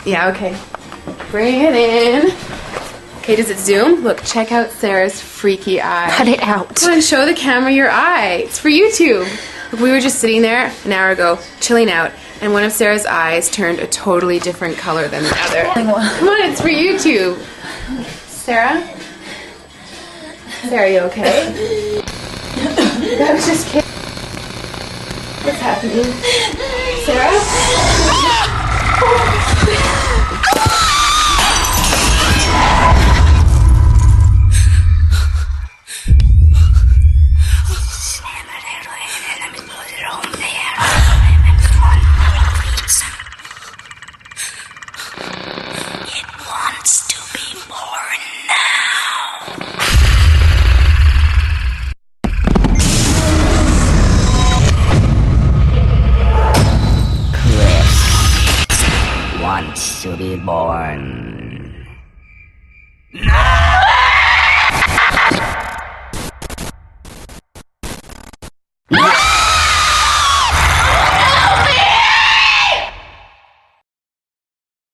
Yeah, okay. Bring it in. Okay, does it zoom? Look, check out Sarah's freaky eye. Cut it out. Come on, show the camera your eye. It's for YouTube. Look, we were just sitting there an hour ago, chilling out, and one of Sarah's eyes turned a totally different color than the other. Come on, it's for YouTube. Sarah? Sarah, you okay? That was just kidding. What's happening? Sarah? Wants to be born.